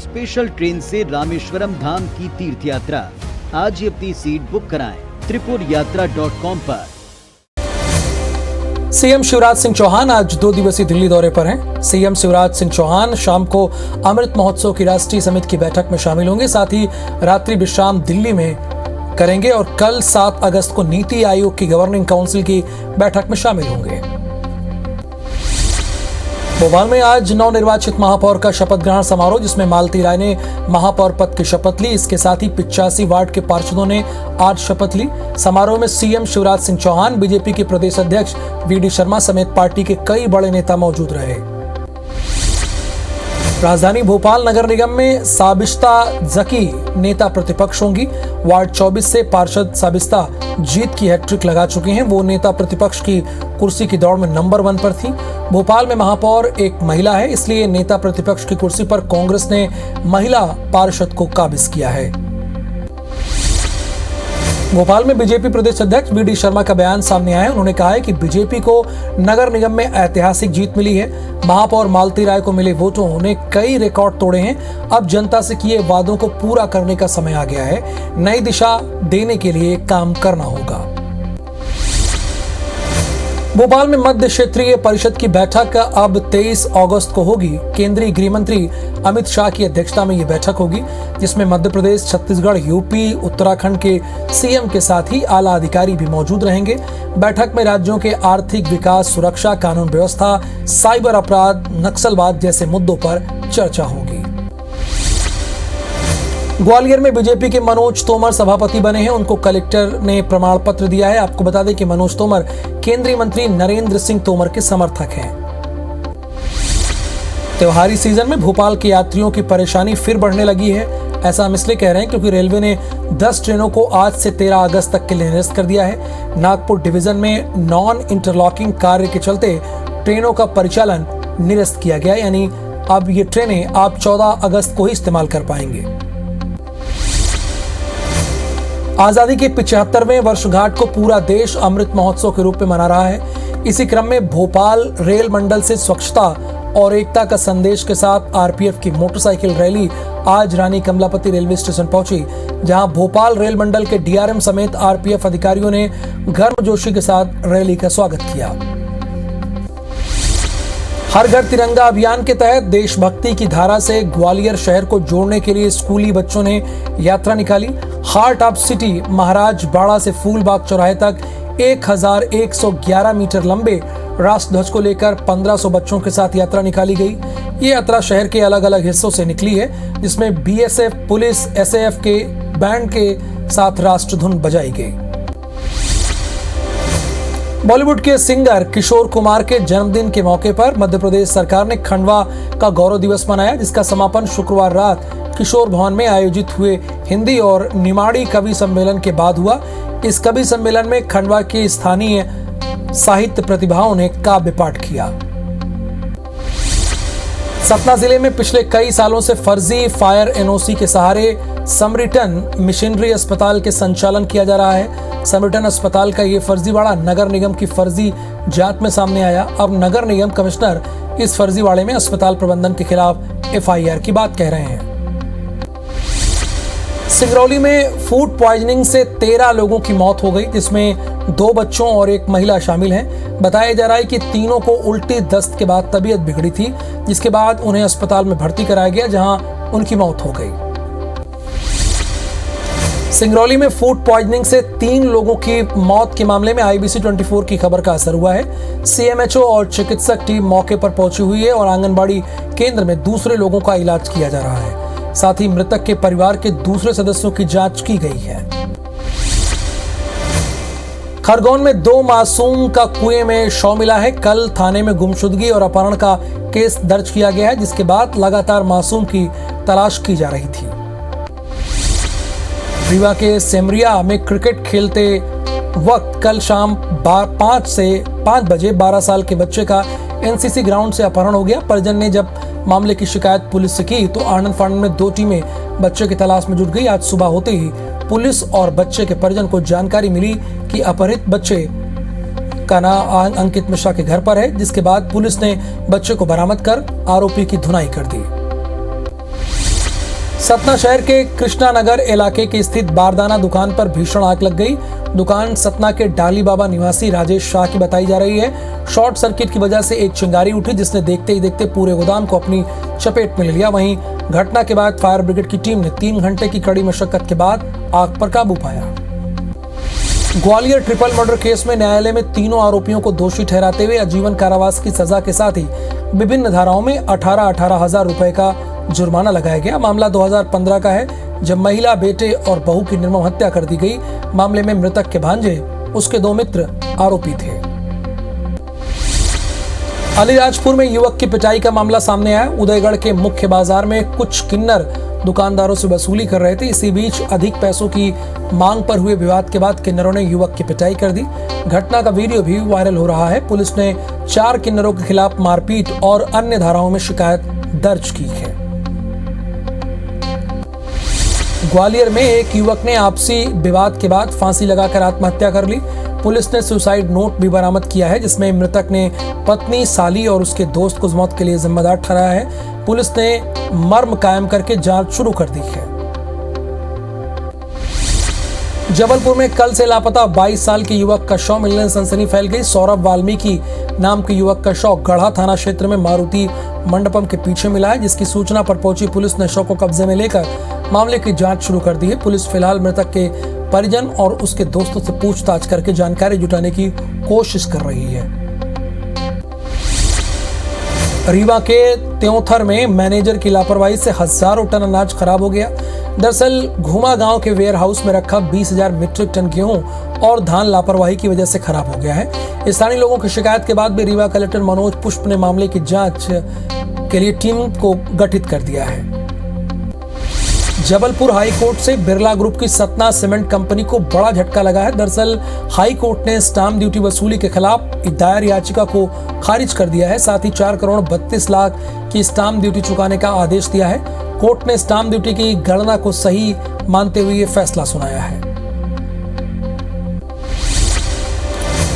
Special train से रामेश्वरम धाम की तीर्थ यात्रा। आज ही अपनी सीट बुक कराएं tripurayatra.com पर। सीएम शिवराज सिंह चौहान आज 2 दिवसीय दिल्ली दौरे पर हैं। सीएम शिवराज सिंह चौहान शाम को अमृत महोत्सव की राष्ट्रीय समिति की बैठक में शामिल होंगे। साथ ही रात्रि विश्राम दिल्ली में करेंगे और कल 7 अगस्त को नीति आयोग की गवर्निंग काउंसिल की बैठक में शामिल होंगे। भोपाल में आज नवनिर्वाचित महापौर का शपथ ग्रहण समारोह, जिसमें मालती राय ने महापौर पद की शपथ ली। इसके साथ ही 85 वार्ड के पार्षदों ने आज शपथ ली। समारोह में सीएम शिवराज सिंह चौहान, बीजेपी के प्रदेश अध्यक्ष वीडी शर्मा समेत पार्टी के कई बड़े नेता मौजूद रहे। राजधानी भोपाल नगर निगम में साबिस्ता जकी नेता प्रतिपक्ष होंगी। वार्ड 24 से पार्षद साबिस्ता जीत की हैट्रिक लगा चुके हैं। वो नेता प्रतिपक्ष की कुर्सी की दौड़ में नंबर 1 पर थी। भोपाल में महापौर एक महिला है, इसलिए नेता प्रतिपक्ष की कुर्सी पर कांग्रेस ने महिला पार्षद को काबिज किया है। भोपाल में बीजेपी प्रदेश अध्यक्ष वीडी शर्मा का बयान सामने आया है। उन्होंने कहा है कि बीजेपी को नगर निगम में ऐतिहासिक जीत मिली है। महापौर मालती राय को मिले वोटों ने कई रिकॉर्ड तोड़े हैं। अब जनता से किए वादों को पूरा करने का समय आ गया है। नई दिशा देने के लिए काम करना होगा। भोपाल में मध्य क्षेत्रीय परिषद की बैठक अब 23 अगस्त को होगी। केंद्रीय गृह मंत्री अमित शाह की अध्यक्षता में ये बैठक होगी, जिसमें मध्य प्रदेश, छत्तीसगढ़, यूपी, उत्तराखंड के सीएम के साथ ही आला अधिकारी भी मौजूद रहेंगे। बैठक में राज्यों के आर्थिक विकास, सुरक्षा, कानून व्यवस्था, साइबर अपराध, नक्सलवाद जैसे मुद्दों पर चर्चा होगी। ग्वालियर में बीजेपी के मनोज तोमर सभापति बने हैं। उनको कलेक्टर ने प्रमाण पत्र दिया है। आपको बता दें कि मनोज तोमर केंद्रीय मंत्री नरेंद्र सिंह तोमर के समर्थक हैं। त्योहारी सीजन में भोपाल के यात्रियों की परेशानी फिर बढ़ने लगी है। ऐसा हम इसलिए कह रहे हैं क्योंकि रेलवे ने 10 ट्रेनों को आज से 13 अगस्त तक के लिए निरस्त कर दिया है। नागपुर डिवीजन में नॉन इंटरलॉकिंग कार्य के चलते ट्रेनों का परिचालन निरस्त किया गया, यानी अब ये ट्रेनें आप 14 अगस्त को ही इस्तेमाल कर पाएंगे। आजादी के 75वें वर्षगांठ को पूरा देश अमृत महोत्सव के रूप में मना रहा है। इसी क्रम में भोपाल रेल मंडल से स्वच्छता और एकता का संदेश के साथ आरपीएफ की मोटरसाइकिल रैली आज रानी कमलापति रेलवे स्टेशन पहुंची, जहां भोपाल रेल मंडल के डीआरएम समेत आरपीएफ अधिकारियों ने गर्मजोशी के साथ रैली का स्वागत किया। हर घर तिरंगा अभियान के तहत देशभक्ति की धारा से ग्वालियर शहर को जोड़ने के लिए स्कूली बच्चों ने यात्रा निकाली। हार्ट ऑफ सिटी महाराज बाड़ा से फूलबाग चौराहे तक 1111 मीटर लंबे राष्ट्र ध्वज को लेकर 1500 बच्चों के साथ यात्रा निकाली गई। ये यात्रा शहर के अलग अलग हिस्सों से निकली है, जिसमें बीएसएफ, पुलिस, एसएएफ के बैंड के साथ राष्ट्रधुन बजाई गई। बॉलीवुड के सिंगर किशोर कुमार के जन्मदिन के मौके पर मध्य प्रदेश सरकार ने खंडवा का गौरव दिवस मनाया, जिसका समापन शुक्रवार रात किशोर भवन में आयोजित हुए हिंदी और निमाड़ी कवि सम्मेलन के बाद हुआ। इस कवि सम्मेलन में खंडवा के स्थानीय साहित्य प्रतिभाओं ने काव्य पाठ किया। सतना जिले में पिछले कई सालों से फर्जी फायर एनओसी के सहारे समरिटन मिशनरी अस्पताल के संचालन किया जा रहा है। समरिटन अस्पताल का ये फर्जीवाड़ा नगर निगम की फर्जी जांच में सामने आया। अब नगर निगम कमिश्नर इस फर्जीवाड़े में अस्पताल प्रबंधन के खिलाफ एफआईआर की बात कह रहे हैं। सिंगरौली में फूड पॉइजनिंग से 13 लोगों की मौत हो गई, जिसमें 2 बच्चों और एक महिला शामिल हैं। बताया जा रहा है कि तीनों को उल्टी दस्त के बाद तबीयत बिगड़ी थी, जिसके बाद उन्हें अस्पताल में भर्ती कराया गया, जहां उनकी मौत हो गई। सिंगरौली में फूड पॉइजनिंग से 3 लोगों की मौत के मामले में IBC 24 की खबर का असर हुआ है। CMHO और चिकित्सक टीम मौके पर पहुंची हुई है और आंगनबाड़ी केंद्र में दूसरे लोगों का इलाज किया जा रहा है। साथ ही मृतक के परिवार के दूसरे सदस्यों की जांच की गई है। खरगोन में 2 मासूम का कुएं में शव मिला है। कल थाने में गुमशुदगी और अपहरण का केस दर्ज किया गया है, जिसके बाद लगातार मासूम की तलाश की जा रही थी। रीवा के सेमरिया में क्रिकेट खेलते वक्त कल शाम 5 बजे 12 साल के बच्चे का एनसीसी ग्राउंड से अपहरण हो गया। परिजन ने जब मामले की शिकायत पुलिस से की तो आनंद फानंद में 2 टीमें बच्चे की तलाश में जुट गई। आज सुबह होते ही पुलिस और बच्चे के परिजन को जानकारी मिली कि अपहरित बच्चे का नाम अंकित मिश्रा के घर पर है, जिसके बाद पुलिस ने बच्चे को बरामद कर आरोपी की धुनाई कर दी। सतना शहर के कृष्णा नगर इलाके के स्थित बारदाना दुकान पर भीषण आग लग गई। दुकान सतना के डाली बाबा निवासी राजेश शाह की बताई जा रही है। शॉर्ट सर्किट की वजह से एक चिंगारी उठी, जिसने देखते ही देखते पूरे गोदाम को अपनी चपेट में ले लिया। वहीं घटना के बाद फायर ब्रिगेड की टीम ने 3 घंटे की कड़ी मशक्कत के बाद आग पर काबू पाया। ग्वालियर ट्रिपल मर्डर केस में न्यायालय में तीनों आरोपियों को दोषी ठहराते हुए आजीवन कारावास की सजा के साथ ही विभिन्न धाराओं में 18,000 रुपए का जुर्माना लगाया गया। मामला 2015 का है, जब महिला, बेटे और बहू की निर्मम हत्या कर दी गई। मामले में मृतक के भांजे, उसके 2 मित्र आरोपी थे। अलीराजपुर में युवक की पिटाई का मामला सामने आया। उदयगढ़ के मुख्य बाजार में कुछ किन्नर दुकानदारों से वसूली कर रहे थे। इसी बीच अधिक पैसों की मांग पर हुए विवाद के बाद किन्नरों ने युवक की पिटाई कर दी। घटना का वीडियो भी वायरल हो रहा है। पुलिस ने 4 किन्नरों के खिलाफ मारपीट और अन्य धाराओं में शिकायत दर्ज की है। ग्वालियर में एक युवक ने आपसी विवाद के बाद फांसी लगाकर आत्महत्या कर ली। पुलिस ने सुसाइड नोट भी बरामद किया है, जिसमें मृतक ने पत्नी, साली और उसके दोस्त को मौत के लिए जिम्मेदार ठहराया है। पुलिस ने मर्म कायम करके जांच शुरू कर दी है। जबलपुर में कल से लापता 22 साल के युवक का शव मिलने से सनसनी फैल गई। सौरभ वाल्मीकि नाम के युवक का शव गढ़ा थाना क्षेत्र में मारुति मंडपम के पीछे मिला है, जिसकी सूचना पर पहुंची पुलिस ने शव को कब्जे में लेकर मामले की जांच शुरू कर दी है। पुलिस फिलहाल मृतक के परिजन और उसके दोस्तों से पूछताछ करके जानकारी जुटाने की कोशिश कर रही है। रीवा के त्योंथर में मैनेजर की लापरवाही से हजारों टन अनाज खराब हो गया। दरअसल घुमा गांव के वेयर हाउस में रखा 20,000 मीट्रिक टन गेहूं और धान लापरवाही की वजह से खराब हो गया है। स्थानीय लोगों की शिकायत के बाद भी रीवा कलेक्टर मनोज पुष्प ने मामले की जांच के लिए टीम को गठित कर दिया है। जबलपुर हाई कोर्ट से बिरला ग्रुप की सतना सीमेंट कंपनी को बड़ा झटका लगा है। दरअसल हाई कोर्ट ने स्टाम्प ड्यूटी वसूली के खिलाफ दायर याचिका को खारिज कर दिया है। साथ ही 4 करोड़ 32 लाख की स्टाम्प ड्यूटी चुकाने का आदेश दिया है। कोर्ट ने स्टाम्प ड्यूटी की गणना को सही मानते हुए ये फैसला सुनाया है।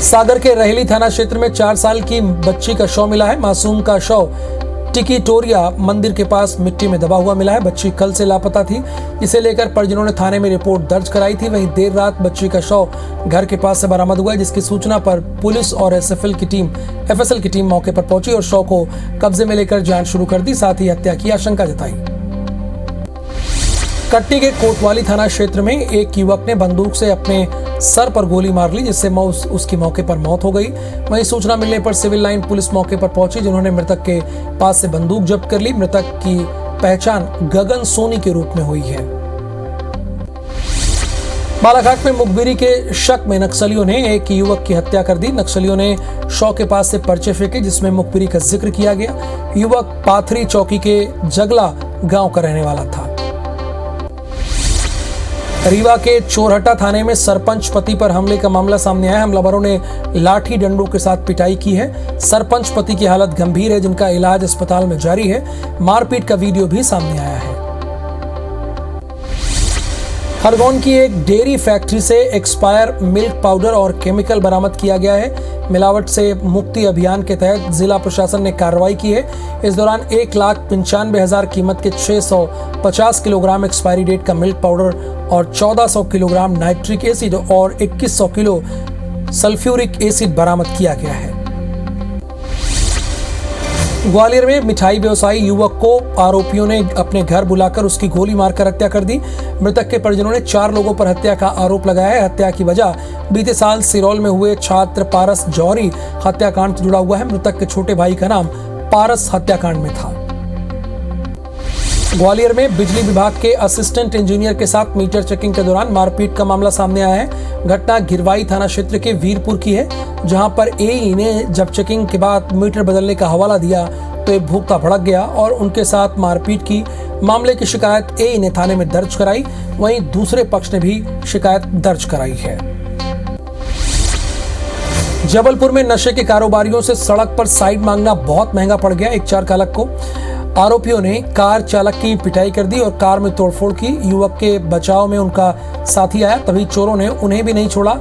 सागर के रहेली थाना क्षेत्र में 4 साल की बच्ची का शव मिला है। मासूम का शव टिकिटोरिया मंदिर के पास मिट्टी में दबा हुआ मिला है। बच्ची कल से लापता थी। इसे लेकर परिजनों ने थाने में रिपोर्ट दर्ज कराई थी। वहीं देर रात बच्ची का शव घर के पास से बरामद हुआ, जिसकी सूचना पर पुलिस और एफएसएल की टीम मौके पर पहुंची और शव को कब्जे में लेकर जांच शुरू कर दी। साथ ही हत्या की आशंका जताई। कटनी के कोतवाली थाना क्षेत्र में एक युवक ने बंदूक से अपने सर पर गोली मार ली, जिससे उसकी मौके पर मौत हो गई। वहीं सूचना मिलने पर सिविल लाइन पुलिस मौके पर पहुंची, जिन्होंने मृतक के पास से बंदूक जब्त कर ली। मृतक की पहचान गगन सोनी के रूप में हुई है। बालाघाट में मुखबिरी के शक में नक्सलियों ने एक युवक की हत्या कर दी। नक्सलियों ने शव के पास से पर्चे फेंके, जिसमें मुखबिरी का जिक्र किया गया। युवक पाथरी चौकी के जगला गांव का रहने वाला था। रीवा के चोरहट्टा थाने में सरपंच पति पर हमले का मामला सामने आया। हमलावरों ने लाठी डंडों के साथ पिटाई की है। सरपंच पति की हालत गंभीर है, जिनका इलाज अस्पताल में जारी है। मारपीट का वीडियो भी सामने आया है। खरगोन की एक डेयरी फैक्ट्री से एक्सपायर मिल्क पाउडर और केमिकल बरामद किया गया है। मिलावट से मुक्ति अभियान के तहत जिला प्रशासन ने कार्रवाई की है। इस दौरान 1,95,000 कीमत के 650 किलोग्राम एक्सपायरी डेट का मिल्क पाउडर और 1400 किलोग्राम नाइट्रिक एसिड और 2100 किलो सल्फ्यूरिक एसिड बरामद किया गया है। ग्वालियर में मिठाई व्यवसायी युवक को आरोपियों ने अपने घर बुलाकर उसकी गोली मारकर हत्या कर दी। मृतक के परिजनों ने 4 लोगों पर हत्या का आरोप लगाया है। हत्या की वजह बीते साल सिरौल में हुए छात्र पारस जौहरी हत्याकांड से जुड़ा हुआ है। मृतक के छोटे भाई का नाम पारस हत्याकांड में था। ग्वालियर में बिजली विभाग के असिस्टेंट इंजीनियर के साथ मीटर चेकिंग के दौरान मारपीट का मामला सामने आया है। घटना गिरवाई थाना क्षेत्र के वीरपुर की है, जहां पर एई ने जब चेकिंग के बाद मीटर बदलने का हवाला दिया तो एक भूखता भड़क गया और उनके साथ मारपीट की। मामले की शिकायत एई ने थाने में दर्ज कराई। वहीं दूसरे पक्ष ने भी शिकायत दर्ज कराई है। जबलपुर में नशे के कारोबारियों से सड़क पर साइड मांगना बहुत महंगा पड़ गया। एक 4 चालक को आरोपियों ने कार चालक की पिटाई कर दी और कार में तोड़फोड़ की। युवक के बचाव में उनका साथी आया, तभी चोरों ने उन्हें भी नहीं छोड़ा।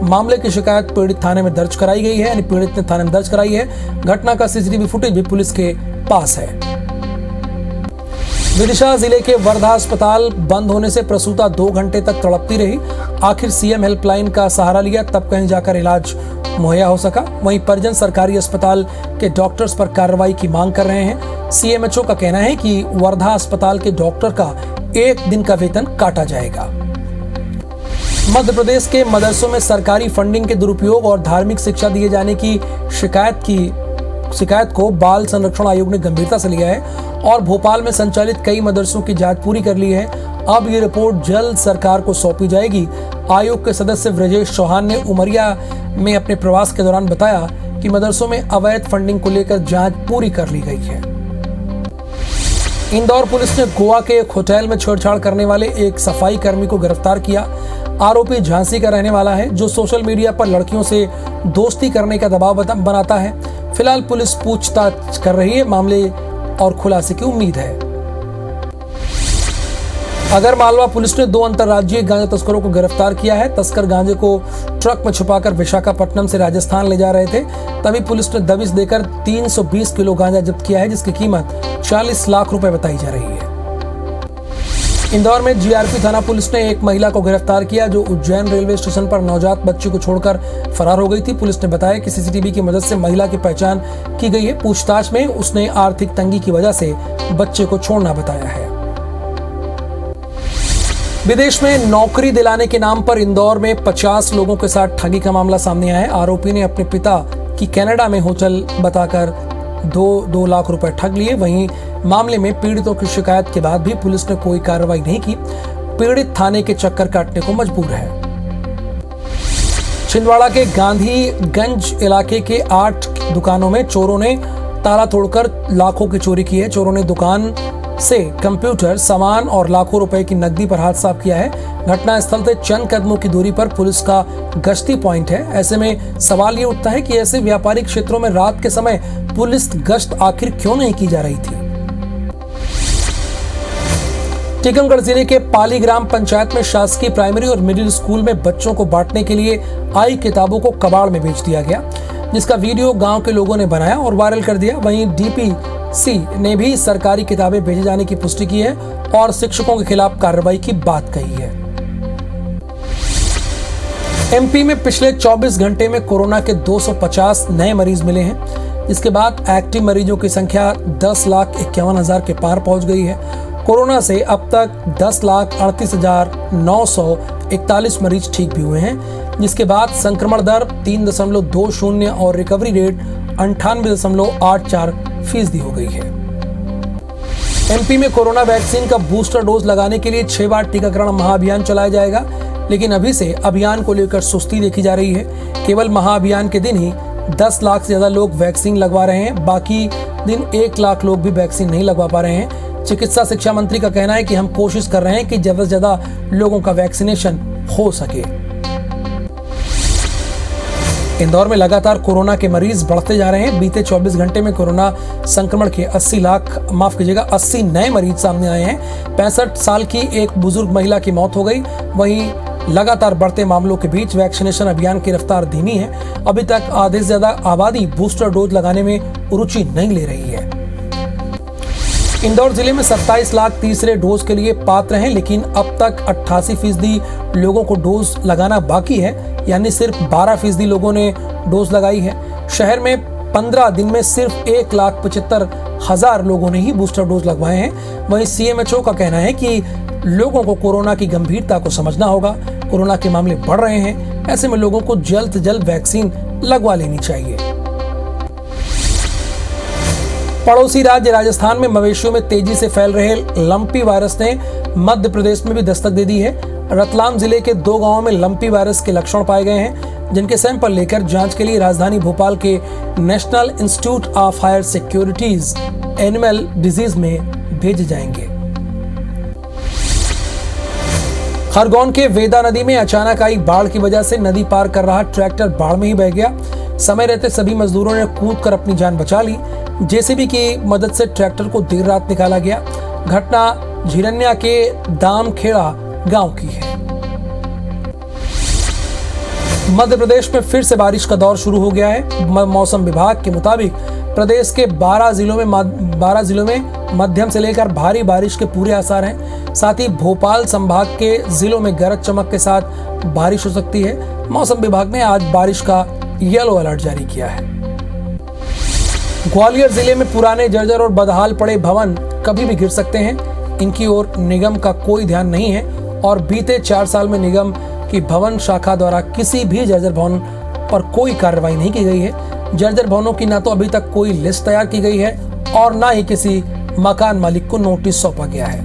मामले की शिकायत पीड़ित थाने में दर्ज कराई गई है, यानी पीड़ित ने थाने में दर्ज कराई है। घटना का सीसीटीवी फुटेज भी पुलिस के पास है। ग्वालियर में बिजली विभाग के असिस्टेंट इंजीनियर के साथ मीटर चेकिंग के दौरान मारपीट का मामला सामने आया है। घटना गिरवाई थाना क्षेत्र के वीरपुर की है, जहां पर एई ने जब चेकिंग के बाद मीटर बदलने का हवाला दिया तो एक भूखता भड़क गया और उनके साथ मारपीट की। मामले की शिकायत एई ने थाने में दर्ज कराई। वहीं दूसरे पक्ष ने भी शिकायत दर्ज कराई है। विदिशा जिले के वर्धा अस्पताल बंद होने से प्रसूता 2 घंटे तक तड़पती रही। आखिर सीएम हेल्पलाइन का सहारा लिया, तब कहीं जाकर इलाज मुहैया हो सका। वहीं परिजन सरकारी अस्पताल के डॉक्टर्स पर कार्रवाई की मांग कर रहे हैं। सीएमएचओ का कहना है कि वर्धा अस्पताल के डॉक्टर का 1 दिन का वेतन काटा जाएगा। मध्य प्रदेश के मदरसों में सरकारी फंडिंग के दुरुपयोग और धार्मिक शिक्षा दिए जाने की शिकायत को बाल संरक्षण आयोग ने गंभीरता से लिया है और भोपाल में संचालित कई मदरसों की जांच पूरी कर ली है। अब ये रिपोर्ट जल्द सरकार को सौंपी जाएगी। आयोग के सदस्य ब्रजेश चौहान ने उमरिया में अपने प्रवास के दौरान बताया कि मदरसों में अवैध फंडिंग को लेकर जांच पूरी कर ली गई है। इंदौर पुलिस ने गोवा के एक होटल में छेड़छाड़ करने वाले एक सफाई कर्मी को गिरफ्तार किया। आरोपी झांसी का रहने वाला है, जो सोशल मीडिया पर लड़कियों से दोस्ती करने का दबाव बनाता है। फिलहाल पुलिस पूछताछ कर रही है, मामले और खुलासे की उम्मीद है। अगर मालवा पुलिस ने 2 अंतर्राज्यीय गांजा तस्करों को गिरफ्तार किया है। तस्कर गांजे को ट्रक में छुपाकर विशाखापट्टनम से राजस्थान ले जा रहे थे, तभी पुलिस ने दबिश देकर 320 किलो गांजा जब्त किया है, जिसकी कीमत 40 लाख रुपए बताई जा रही है। इंदौर में जीआरपी थाना पुलिस ने एक महिला को गिरफ्तार किया, जो उज्जैन रेलवे स्टेशन पर नवजात बच्ची को छोड़कर फरार हो गई थी। पुलिस ने बताया कि सीसीटीवी की मदद से महिला की पहचान की गई है। पूछताछ में उसने आर्थिक तंगी की वजह से बच्चे को छोड़ना बताया है। विदेश में नौकरी दिलाने के नाम पर इंदौर में 50 लोगों के साथ ठगी का मामला सामने आया है। आरोपी ने अपने पिता की कनाडा में होटल बताकर 2 लाख रुपए ठग लिए। वहीं मामले में पीड़ितों की शिकायत के बाद भी पुलिस ने कोई कार्रवाई नहीं की। पीड़ित थाने के चक्कर काटने को मजबूर है। छिंदवाड़ा के गांधीगंज इलाके के 8 दुकानों में चोरों ने ताला तोड़कर लाखों की चोरी की है। चोरों ने दुकान से कंप्यूटर, सामान और लाखों रुपए की नकदी पर हाथ साफ किया है। घटना स्थल से चंद कदमों की दूरी पर पुलिस का गश्ती पॉइंट है। ऐसे में सवाल ये उठता है कि ऐसे व्यापारिक क्षेत्रों में रात के समय पुलिस गश्त आखिर क्यों नहीं की जा रही थी। टीकमगढ़ जिले के पाली ग्राम पंचायत में शासकीय प्राइमरी और मिडिल स्कूल में बच्चों को बांटने के लिए आई किताबों को कबाड़ में बेच दिया गया, जिसका वीडियो गांव के लोगों ने बनाया और वायरल कर दिया। वहीं डीपीसी ने भी सरकारी किताबें भेजे जाने की पुष्टि की है और शिक्षकों के खिलाफ कार्रवाई की बात कही है। एमपी में पिछले 24 घंटे में कोरोना के 250 नए मरीज मिले हैं, जिसके बाद एक्टिव मरीजों की संख्या 10,51,000 के पार पहुंच गई है। कोरोना से अब तक 10,38,941 मरीज ठीक भी हुए हैं, जिसके बाद संक्रमण दर 3.20 और रिकवरी रेट 98.84% हो गई है। एमपी में कोरोना वैक्सीन का बूस्टर डोज लगाने के लिए 6 बार टीकाकरण महाअभियान चलाया जाएगा, लेकिन अभी से अभियान को लेकर सुस्ती देखी जा रही है। केवल महाअभियान के दिन ही 10 लाख से ज्यादा लोग वैक्सीन लगवा रहे हैं, बाकी दिन 1 लाख लोग भी वैक्सीन नहीं लगवा पा रहे हैं। चिकित्सा शिक्षा मंत्री का कहना है कि हम कोशिश कर रहे हैं कि ज्यादा से ज्यादा लोगों का वैक्सीनेशन हो सके। इंदौर में लगातार कोरोना के मरीज बढ़ते जा रहे हैं। बीते 24 घंटे में कोरोना संक्रमण के 80 नए मरीज सामने आए हैं। 65 साल की एक बुजुर्ग महिला की मौत हो गई। वहीं लगातार बढ़ते मामलों के बीच वैक्सीनेशन अभियान की रफ्तार धीमी है। अभी तक आधे से ज्यादा आबादी बूस्टर डोज लगाने में रुचि नहीं ले रही है। इंदौर जिले में 27 लाख तीसरे डोज के लिए पात्र हैं, लेकिन अब तक 88% लोगों को डोज लगाना बाकी है, यानी सिर्फ 12% लोगों ने डोज लगाई है। शहर में 15 दिन में सिर्फ 1,75,000 लोगों ने ही बूस्टर डोज लगवाए हैं। वहीं सीएमएचओ का कहना है कि लोगों को कोरोना की गंभीरता को समझना होगा। कोरोना के मामले बढ़ रहे हैं, ऐसे में लोगों को जल्द से जल्द वैक्सीन लगवा लेनी चाहिए। पड़ोसी राज्य राजस्थान में मवेशियों में तेजी से फैल रहे लंपी वायरस ने मध्य प्रदेश में भी दस्तक दे दी है। रतलाम जिले के 2 गांवों में लंपी वायरस के लक्षण पाए गए हैं, जिनके सैंपल लेकर जांच के लिए राजधानी भोपाल के National Institute of Higher Securities Animal Disease में भेजे जाएंगे। खरगोन के वेदा नदी में अचानक आई बाढ़ की वजह से नदी पार कर रहा ट्रैक्टर बाढ़ में ही बह गया। समय रहते सभी मजदूरों ने कूदकर अपनी जान बचा ली। जेसीबी की मदद से ट्रैक्टर को देर रात निकाला गया। घटना झिरन्या के दामखेड़ा गांव की है। मध्य प्रदेश में फिर से बारिश का दौर शुरू हो गया है। मौसम विभाग के मुताबिक प्रदेश के 12 जिलों में मध्यम से लेकर भारी बारिश के पूरे आसार हैं। साथ ही भोपाल संभाग के जिलों में गरज चमक के साथ बारिश हो सकती है। मौसम विभाग ने आज बारिश का येलो अलर्ट जारी किया है। ग्वालियर जिले में पुराने जर्जर और बदहाल पड़े भवन कभी भी गिर सकते हैं। इनकी ओर निगम का कोई ध्यान नहीं है और बीते 4 साल में निगम की भवन शाखा द्वारा किसी भी जर्जर भवन पर कोई कार्रवाई नहीं की गई है। जर्जर भवनों की ना तो अभी तक कोई लिस्ट तैयार की गई है और ना ही किसी मकान मालिक को नोटिस सौंपा गया है।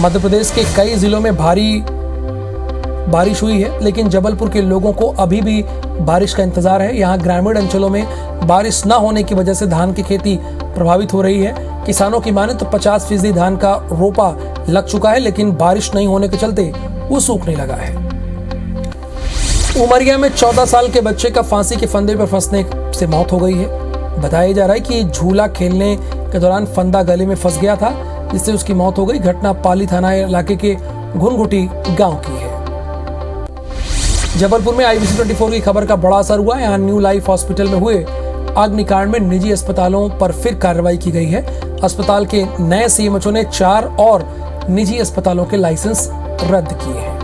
मध्य प्रदेश के कई जिलों में भारी बारिश हुई है, लेकिन जबलपुर के लोगों को अभी भी बारिश का इंतजार है। यहाँ ग्रामीण अंचलों में बारिश न होने की वजह से धान की खेती प्रभावित हो रही है। किसानों की माने तो 50% धान का रोपा लग चुका है, लेकिन बारिश नहीं होने के चलते वो सूखने लगा है। उमरिया में 14 साल के बच्चे का फांसी के फंदे पर फंसने से मौत हो गई है। बताया जा रहा है कि झूला खेलने के दौरान फंदा गले में फंस गया था, जिससे उसकी मौत हो गई। घटना पाली थाना इलाके के घुनघुटी गांव की है। जबलपुर में IBC 24 की खबर का बड़ा असर हुआ। यहाँ न्यू लाइफ हॉस्पिटल में हुए अग्निकांड में निजी अस्पतालों पर फिर कार्रवाई की गई है। अस्पताल के नए CMHO ने 4 और निजी अस्पतालों के लाइसेंस रद्द किए हैं।